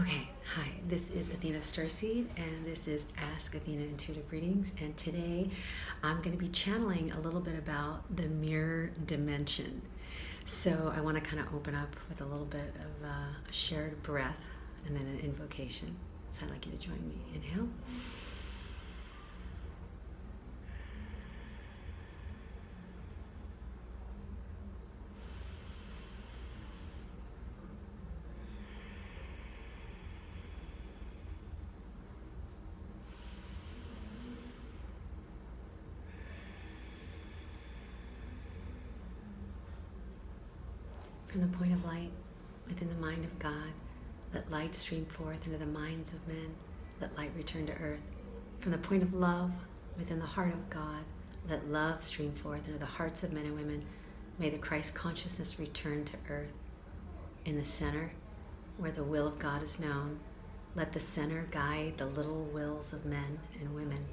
Okay, hi, this is Athena Starseed, and this is Ask Athena Intuitive Readings, and today I'm going to be channeling a little bit about the mirror dimension. So I want to kind of open up with a little bit of a shared breath and then an invocation. So I'd like you to join me. Inhale. From the point of light within the mind of God, let light stream forth into the minds of men. Let light return to earth. From the point of love within the heart of God, let love stream forth into the hearts of men and women. May the Christ consciousness return to earth. In the center, where the will of God is known, let the center guide the little wills of men and women,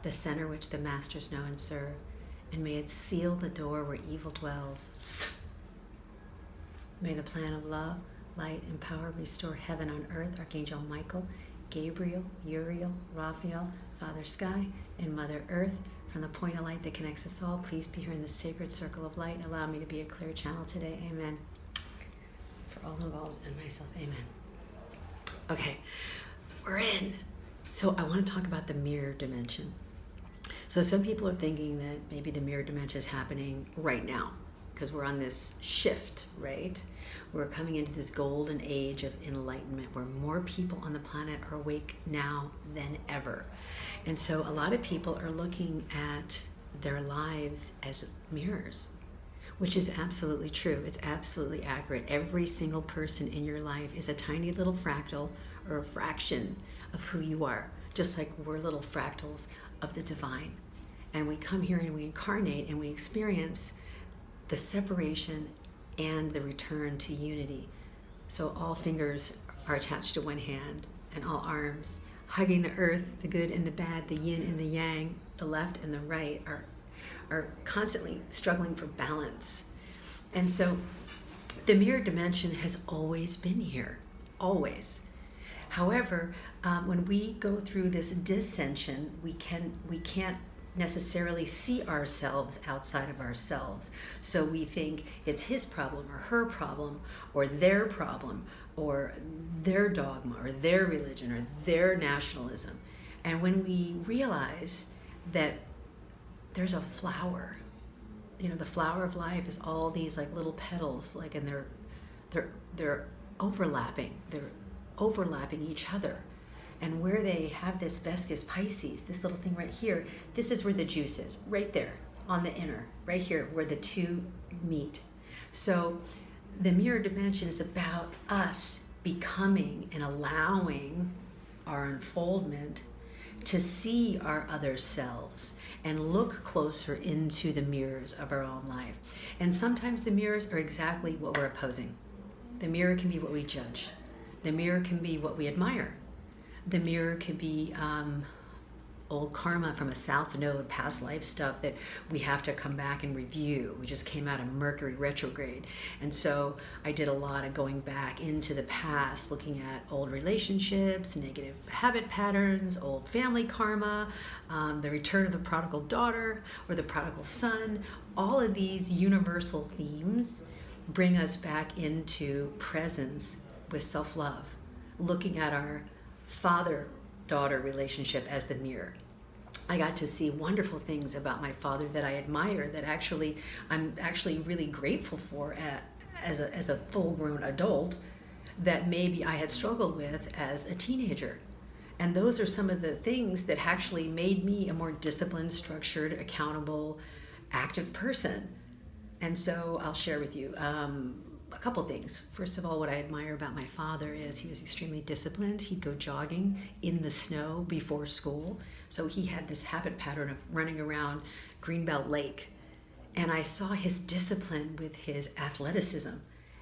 the center which the masters know and serve, and may it seal the door where evil dwells. May the plan of love, light, and power restore heaven on earth. Archangel Michael, Gabriel, Uriel, Raphael, Father Sky, and Mother Earth. From the point of light that connects us all, please be here in the sacred circle of light. Allow me to be a clear channel today. Amen. For all involved and myself, amen. Okay, we're in. So I want to talk about the mirror dimension. So some people are thinking that maybe the mirror dimension is happening right now, because we're on this shift, right? We're coming into this golden age of enlightenment where more people on the planet are awake now than ever. And so a lot of people are looking at their lives as mirrors, which is absolutely true. It's absolutely accurate. Every single person in your life is a tiny little fractal or a fraction of who you are, just like we're little fractals of the divine. And we come here and we incarnate and we experience the separation and the return to unity. So all fingers are attached to one hand and all arms hugging the earth, the good and the bad, the yin and the yang, the left and the right are constantly struggling for balance. And so the mirror dimension has always been here, always. However, when we go through this dissension, we can't necessarily see ourselves outside of ourselves. So we think it's his problem or her problem or their problem or their dogma or their religion or their nationalism. And when we realize that there's a flower, the flower of life is all these like little petals, like, and they're overlapping each other. And where they have this Vescus Pisces, this little thing right here, this is where the juice is, right there on the inner, right here where the two meet. So the mirror dimension is about us becoming and allowing our unfoldment to see our other selves and look closer into the mirrors of our own life. And sometimes the mirrors are exactly what we're opposing. The mirror can be what we judge. The mirror can be what we admire. The mirror could be old karma from a south node, past life stuff that we have to come back and review. We just came out of Mercury retrograde. And so I did a lot of going back into the past, looking at old relationships, negative habit patterns, old family karma, the return of the prodigal daughter or the prodigal son. All of these universal themes bring us back into presence with self-love, looking at our father-daughter relationship as the mirror. I got to see wonderful things about my father that I admire, that I'm actually really grateful for as a full-grown adult, that maybe I had struggled with as a teenager. And those are some of the things that actually made me a more disciplined, structured, accountable, active person. And so I'll share with you a couple things. First of all, what I admire about my father is he was extremely disciplined. He'd go jogging in the snow before school. So he had this habit pattern of running around Greenbelt Lake. And I saw his discipline with his athleticism.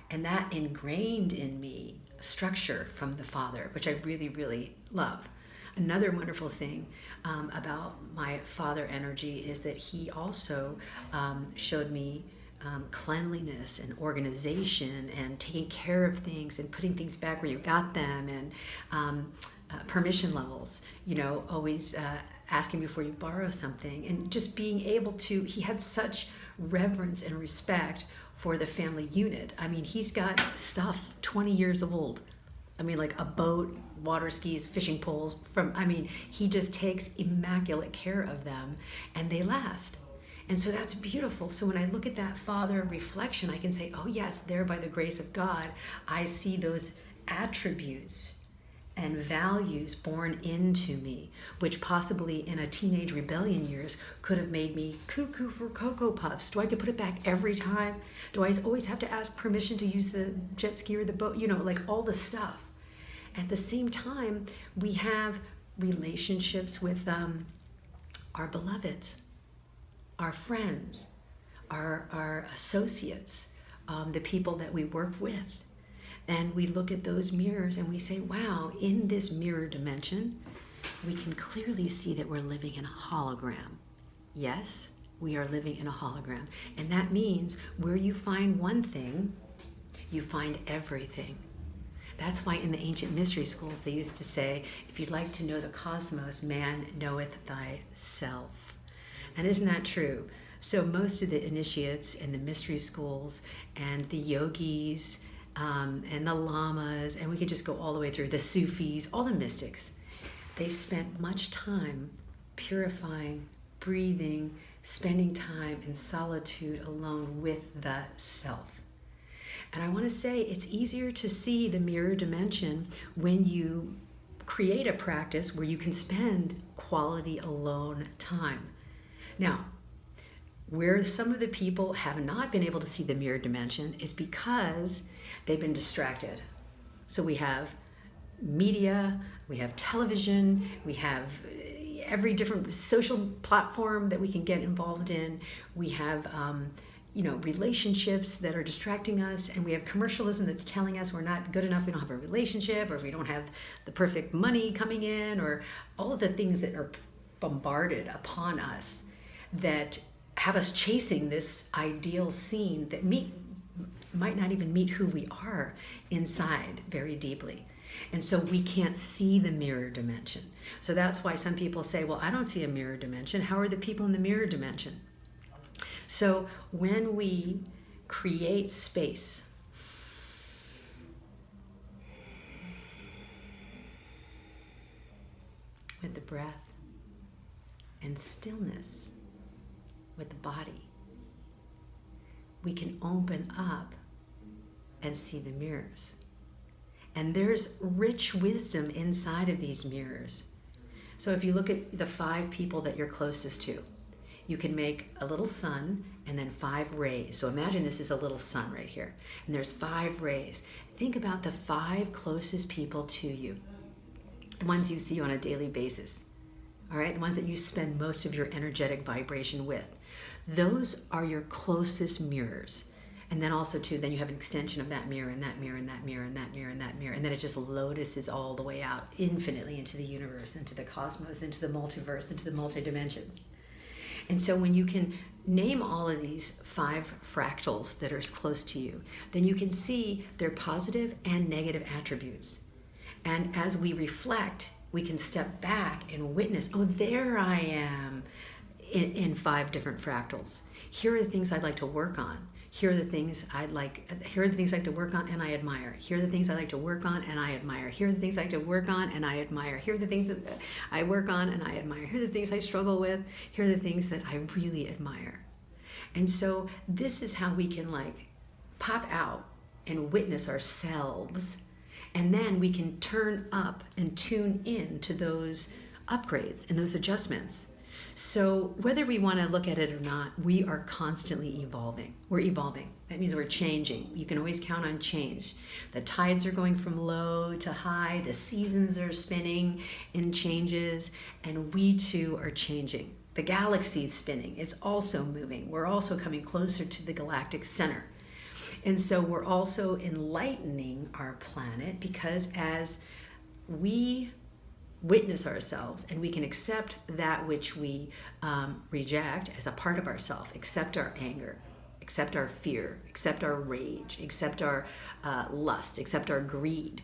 And that ingrained in me structure from the father, which I really, really love. Another wonderful thing about my father energy is that he also showed me cleanliness and organization and taking care of things and putting things back where you got them, and permission levels, always asking before you borrow something, and just being able to, he had such reverence and respect for the family unit. I mean, he's got stuff 20 years old. I mean, like a boat, water skis, fishing poles he just takes immaculate care of them, and they last. And so that's beautiful. So when I look at that father reflection, I can say, oh yes, there by the grace of God, I see those attributes and values born into me, which possibly in a teenage rebellion years could have made me cuckoo for Cocoa Puffs. Do I have to put it back every time? Do I always have to ask permission to use the jet ski or the boat? Like all the stuff. At the same time, we have relationships with our beloveds, our friends, our associates, the people that we work with. And we look at those mirrors and we say, wow, in this mirror dimension, we can clearly see that we're living in a hologram. Yes, we are living in a hologram. And that means where you find one thing, you find everything. That's why in the ancient mystery schools, they used to say, if you'd like to know the cosmos, man knoweth thyself. And isn't that true? So most of the initiates in the mystery schools and the yogis and the lamas, and we could just go all the way through the Sufis, all the mystics, they spent much time purifying, breathing, spending time in solitude alone with the self. And I want to say it's easier to see the mirror dimension when you create a practice where you can spend quality alone time. Now, where some of the people have not been able to see the mirror dimension is because they've been distracted. So we have media, we have television, we have every different social platform that we can get involved in. We have relationships that are distracting us, and we have commercialism that's telling us we're not good enough, we don't have a relationship, or if we don't have the perfect money coming in, or all of the things that are bombarded upon us that have us chasing this ideal scene that might not even meet who we are inside very deeply. And so we can't see the mirror dimension. So that's why some people say, well, I don't see a mirror dimension. How are the people in the mirror dimension? So when we create space with the breath and stillness with the body, we can open up and see the mirrors. And there's rich wisdom inside of these mirrors. So if you look at the 5 people that you're closest to, you can make a little sun and then 5 rays. So imagine this is a little sun right here, and there's 5 rays. Think about the 5 closest people to you, the ones you see on a daily basis, all right? The ones that you spend most of your energetic vibration with. Those are your closest mirrors. And then also too, then you have an extension of that mirror and that mirror and that mirror and that mirror and that mirror. And then it just lotuses all the way out infinitely into the universe, into the cosmos, into the multiverse, into the multi-dimensions. And so when you can name all of these 5 fractals that are close to you, then you can see their positive and negative attributes. And as we reflect, we can step back and witness, oh, there I am in 5 different fractals. Here are the things I'd like to work on. Here are the things I'd like to work on and I admire. Here are the things I like to work on and I admire. Here are the things I like to work on and I admire. Here are the things that I work on and I admire. Here are the things I struggle with. Here are the things that I really admire. And so this is how we can pop out and witness ourselves. And then we can turn up and tune in to those upgrades and those adjustments. So whether we want to look at it or not, we are constantly evolving. We're evolving. That means we're changing. You can always count on change. The tides are going from low to high. The seasons are spinning in changes. And we too are changing. The galaxy's spinning. It's also moving. We're also coming closer to the galactic center. And so we're also enlightening our planet, because as we witness ourselves and we can accept that which we reject as a part of ourselves, accept our anger, accept our fear, accept our rage, accept our lust, accept our greed,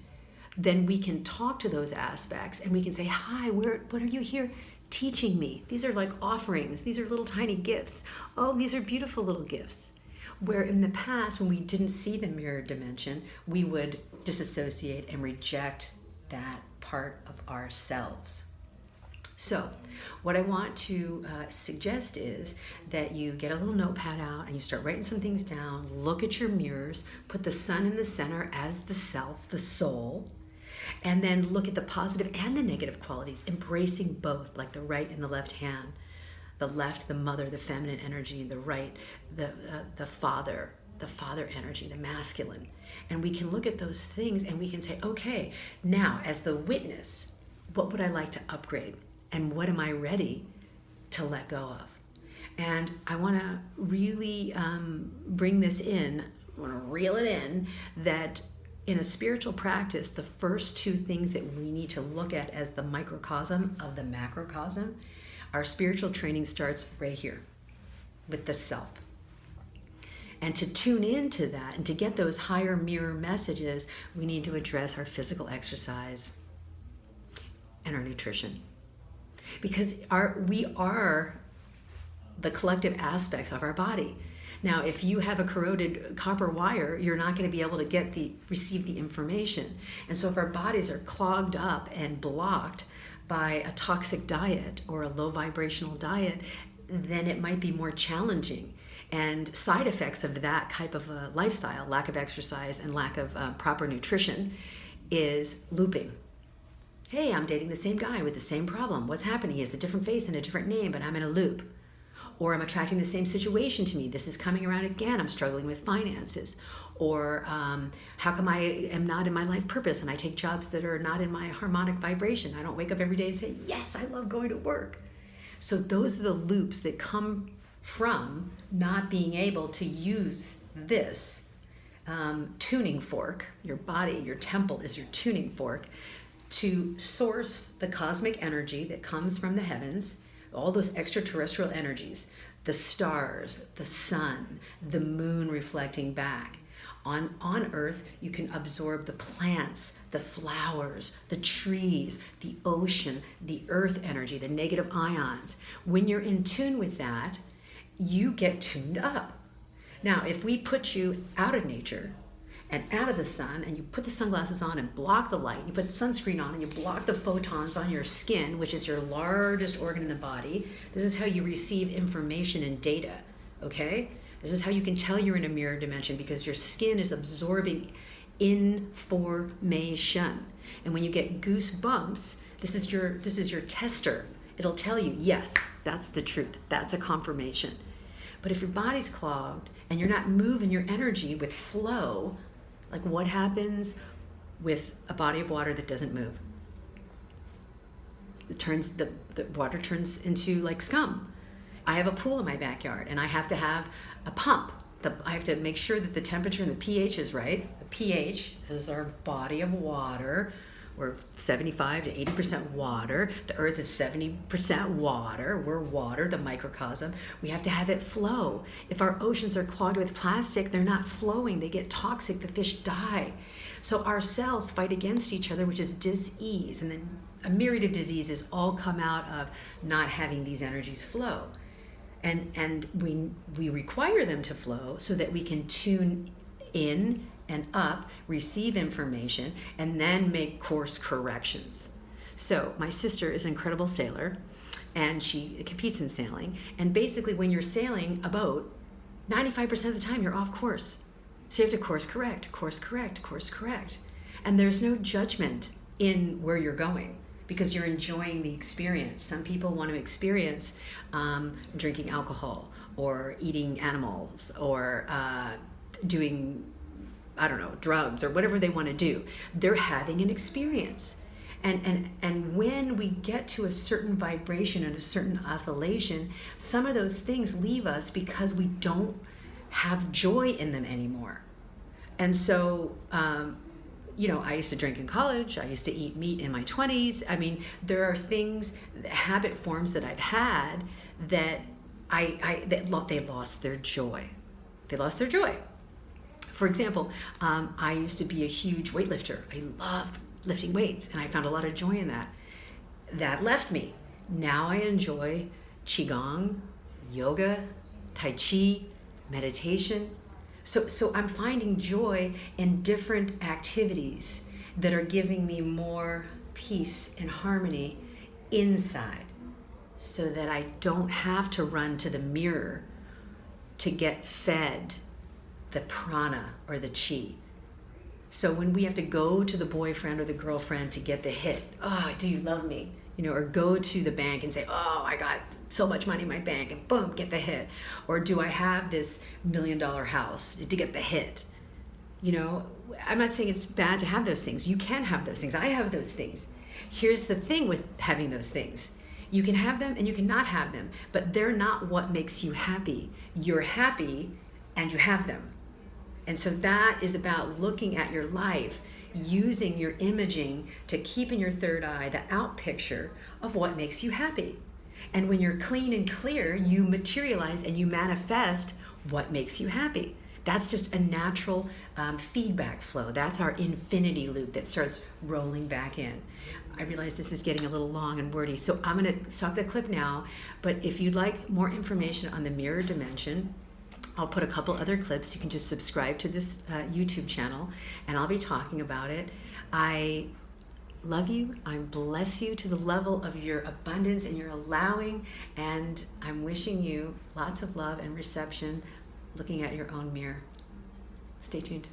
then we can talk to those aspects and we can say, hi, what are you here teaching me? These are like offerings. These are little tiny gifts. Oh, these are beautiful little gifts. Where in the past, when we didn't see the mirror dimension, we would disassociate and reject that part of ourselves. So what I want to suggest is that you get a little notepad out and you start writing some things down, look at your mirrors, put the sun in the center as the self, the soul, and then look at the positive and the negative qualities, embracing both, like the right and the left hand. The left, the mother, the feminine energy, the right, the father energy, the masculine. And we can look at those things and we can say, okay, now as the witness, what would I like to upgrade? And what am I ready to let go of? And I want to really bring this in, I want to reel it in, that in a spiritual practice, the first two things that we need to look at as the microcosm of the macrocosm, our spiritual training starts right here with the self. And to tune into that and to get those higher mirror messages, we need to address our physical exercise and our nutrition. Because we are the collective aspects of our body. Now, if you have a corroded copper wire, you're not going to be able to receive the information. And so if our bodies are clogged up and blocked by a toxic diet or a low vibrational diet, then it might be more challenging. And side effects of that type of a lifestyle, lack of exercise and lack of proper nutrition, is looping. Hey, I'm dating the same guy with the same problem. What's happening? He has a different face and a different name, but I'm in a loop. Or I'm attracting the same situation to me. This is coming around again. I'm struggling with finances. Or how come I am not in my life purpose and I take jobs that are not in my harmonic vibration? I don't wake up every day and say, yes, I love going to work. So those are the loops that come from not being able to use this tuning fork. Your body, your temple is your tuning fork to source the cosmic energy that comes from the heavens, all those extraterrestrial energies, the stars, the sun, the moon reflecting back. On Earth, you can absorb the plants, the flowers, the trees, the ocean, the earth energy, the negative ions. When you're in tune with that, you get tuned up. Now, if we put you out of nature and out of the sun, and you put the sunglasses on and block the light, you put sunscreen on and you block the photons on your skin, which is your largest organ in the body, this is how you receive information and data, okay? This is how you can tell you're in a mirror dimension, because your skin is absorbing information. And when you get goosebumps, this is your tester. It'll tell you, yes, that's the truth. That's a confirmation. But if your body's clogged and you're not moving your energy with flow, like what happens with a body of water that doesn't move? The water turns into like scum. I have a pool in my backyard and I have to have a pump. I have to make sure that the temperature and the pH is right. The pH, this is our body of water. We're 75 to 80% water. The earth is 70% water. We're water, the microcosm. We have to have it flow. If our oceans are clogged with plastic, they're not flowing. They get toxic. The fish die. So our cells fight against each other, which is dis-ease. And then a myriad of diseases all come out of not having these energies flow. And we require them to flow so that we can tune in and up, receive information, and then make course corrections. So my sister is an incredible sailor, and she competes in sailing. And basically, when you're sailing a boat, 95% of the time you're off course. So you have to course correct, course correct, course correct. And there's no judgment in where you're going, because you're enjoying the experience. Some people want to experience drinking alcohol or eating animals or doing, I don't know, drugs or whatever they want to do. They're having an experience. And when we get to a certain vibration and a certain oscillation, some of those things leave us because we don't have joy in them anymore. And so, I used to drink in college. I used to eat meat in my 20s. I mean, there are things, habit forms that I've had that they lost their joy. they lost their joy. For example, I used to be a huge weightlifter. I loved lifting weights, and I found a lot of joy in that. That left me. Now I enjoy Qigong, yoga, Tai Chi, meditation. So I'm finding joy in different activities that are giving me more peace and harmony inside, so that I don't have to run to the mirror to get fed the prana or the chi. So when we have to go to the boyfriend or the girlfriend to get the hit, oh, do you love me? Or go to the bank and say, oh, I got so much money in my bank, and boom, get the hit. Or do I have this $1 million house to get the hit? I'm not saying it's bad to have those things. You can have those things. I have those things. Here's the thing with having those things. You can have them and you cannot have them, but they're not what makes you happy. You're happy and you have them. And so that is about looking at your life, using your imaging to keep in your third eye the out picture of what makes you happy. And when you're clean and clear, you materialize and you manifest what makes you happy. That's just a natural feedback flow. That's our infinity loop that starts rolling back in. I realize this is getting a little long and wordy, so I'm going to stop the clip now. But if you'd like more information on the mirror dimension, I'll put a couple other clips. You can just subscribe to this YouTube channel, and I'll be talking about it. I love you. I bless you to the level of your abundance and your allowing, and I'm wishing you lots of love and reception looking at your own mirror. Stay tuned.